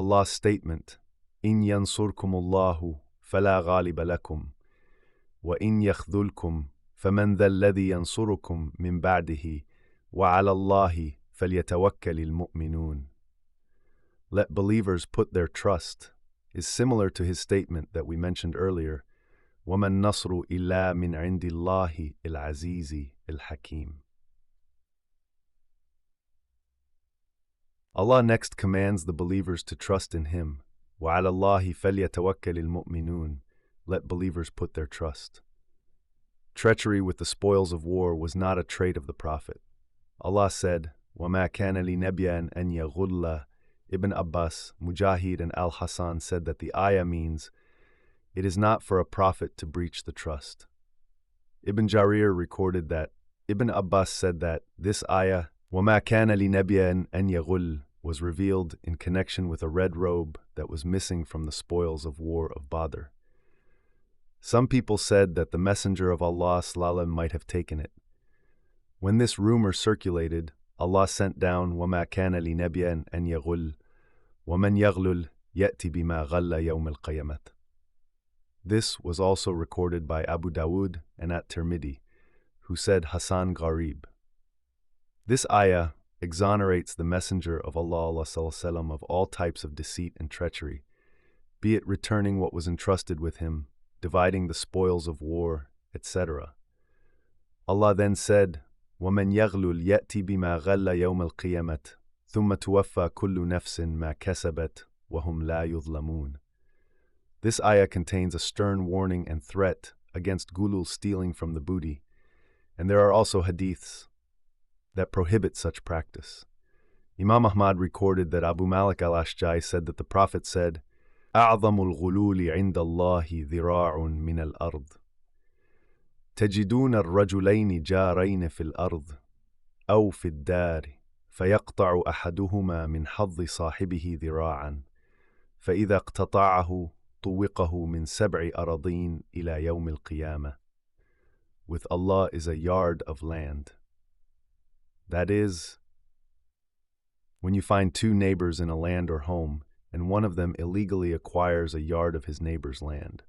Allah's statement, إِن يَنصُرْكُمُ اللَّهُ فَلَا غَالِبَ لَكُمْ وَإِن يَخْذُلْكُمْ فَمَنْ ذَا الَّذِي يَنصُرُكُمْ مِنْ بَعْدِهِ وَعَلَى اللَّهِ فَلْيَتَوَكَّلِ الْمُؤْمِنُونَ. Let believers put their trust is similar to his statement that we mentioned earlier, وَمَا النَّصْرُ إِلَّا مِنْ عِنْدِ اللَّهِ الْعَزِيزِ الْحَكِيمِ. Allah next commands the believers to trust in Him. وَعَلَى اللَّهِ فَلْيَتَوَكَّلِ الْمُؤْمِنُونَ. Let believers put their trust. Treachery with the spoils of war was not a trait of the Prophet. Allah said, وَمَا كَانَ لِنَبِيٍّ أَنْ يَغُلَّ. Ibn Abbas, Mujahid, and Al-Hasan said that the ayah means, it is not for a prophet to breach the trust. Ibn Jarir recorded that Ibn Abbas said that this ayah, وَمَا كَانَ لِنَبِيٍّ أَنْ يَغُلَّ, was revealed in connection with a red robe that was missing from the spoils of war of Badr. Some people said that the Messenger of Allah ﷺ might have taken it. When this rumor circulated, Allah sent down وَمَا كَانَ لِنَبِيٍّ أَنْ يَغُلَّ وَمَنْ يَغْلُلْ يَأْتِ بِمَا غَلَّ يَوْمَ الْقِيَامَةِ. This was also recorded by Abu Dawud and at-Tirmidhi, who said Hasan Gharib. This ayah exonerates the Messenger of Allah ﷺ of all types of deceit and treachery, be it returning what was entrusted with him, dividing the spoils of war, etc. Allah then said, وَمَنْ يَغْلُلْ يَأْتِ بِمَا غَلَّ يَوْمَ الْقِيَامَةِ ثُمَّ تُوَفَّى كُلُّ نَفْسٍ مَا كَسَبَتْ وَهُمْ لَا يُظْلَمُونَ. This ayah contains a stern warning and threat against gulul, stealing from the booty, and there are also hadiths that prohibit such practice. Imam Ahmad recorded that Abu Malik al-Ashja'i said that the Prophet said, أَعْظَمُ الْغُلُولِ عِنْدَ اللَّهِ ذِرَاعٌ مِنَ الْأَرْضِ تجدون الرجلين جارين في الأرض أو في الدار فيقطع أحدهما من حظ صاحبه ذراعا فإذا اقتطعه طوقه من 7 أراضين إلى يوم القيامة. With Allah is a yard of land. That is, when you find 2 neighbors in a land or home, and one of them illegally acquires a yard of his neighbor's land.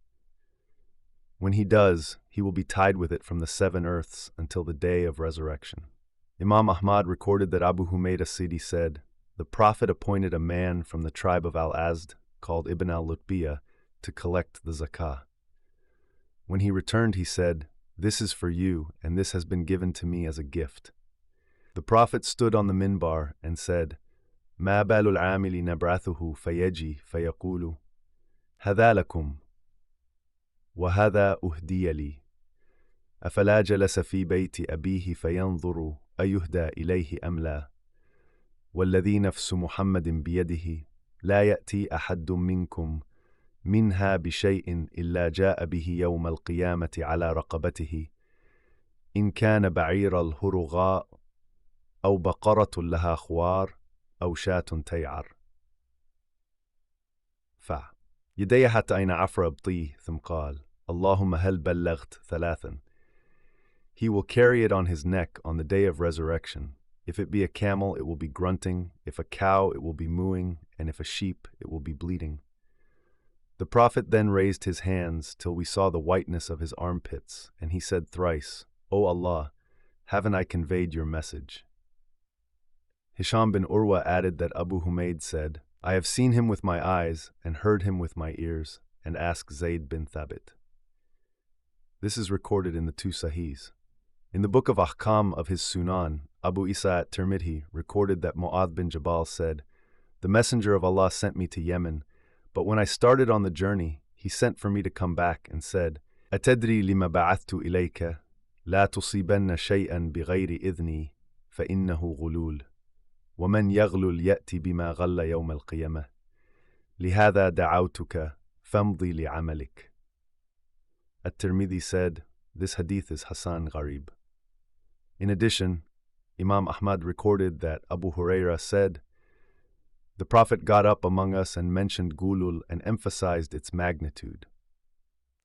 When he does, he will be tied with it from the 7 earths until the day of resurrection. Imam Ahmad recorded that Abu Humayd as-Sidi said, the Prophet appointed a man from the tribe of Al-Azd, called Ibn al-Lutbiyah, to collect the zakah. When he returned, he said, this is for you, and this has been given to me as a gift. The Prophet stood on the minbar and said, ما بال العامل نبعثه فيجي فيقول هذا لكم وهذا أهدي لي أفلا جلس في بيت أبيه فينظر أيهدى إليه أم لا والذي نفس محمد بيده لا يأتي أحد منكم منها بشيء إلا جاء به يوم القيامة على رقبته إن كان بعير الهرغاء أو بقرة لها خوار أو شاة تيعر. يدي حتى أين عفر بطيه ثم قال اللهم هل بلغت 3. He will carry it on his neck on the day of resurrection. If it be a camel, it will be grunting. If a cow, it will be mooing. And if a sheep, it will be bleating. The Prophet then raised his hands till we saw the whiteness of his armpits, and he said thrice, O Allah, haven't I conveyed your message? Hisham bin Urwa added that Abu Humayd said, I have seen him with my eyes and heard him with my ears, and asked Zayd bin Thabit. This is recorded in the 2 Sahihs. In the book of Ahkam of his Sunan, Abu Isa at-Tirmidhi recorded that Mu'adh bin Jabal said, the Messenger of Allah sent me to Yemen, but when I started on the journey, he sent for me to come back and said, أتدري لما بعثت إليك لا تصيبن شيئا بغير إذني فإنه غلول ومن يغلل يأتي بما غل يوم القيامة لهذا دعوتك فامضي لعملك. At-Tirmidhi said, this hadith is Hasan Gharib. In addition, Imam Ahmad recorded that Abu Huraira said, the Prophet got up among us and mentioned gulul and emphasized its magnitude.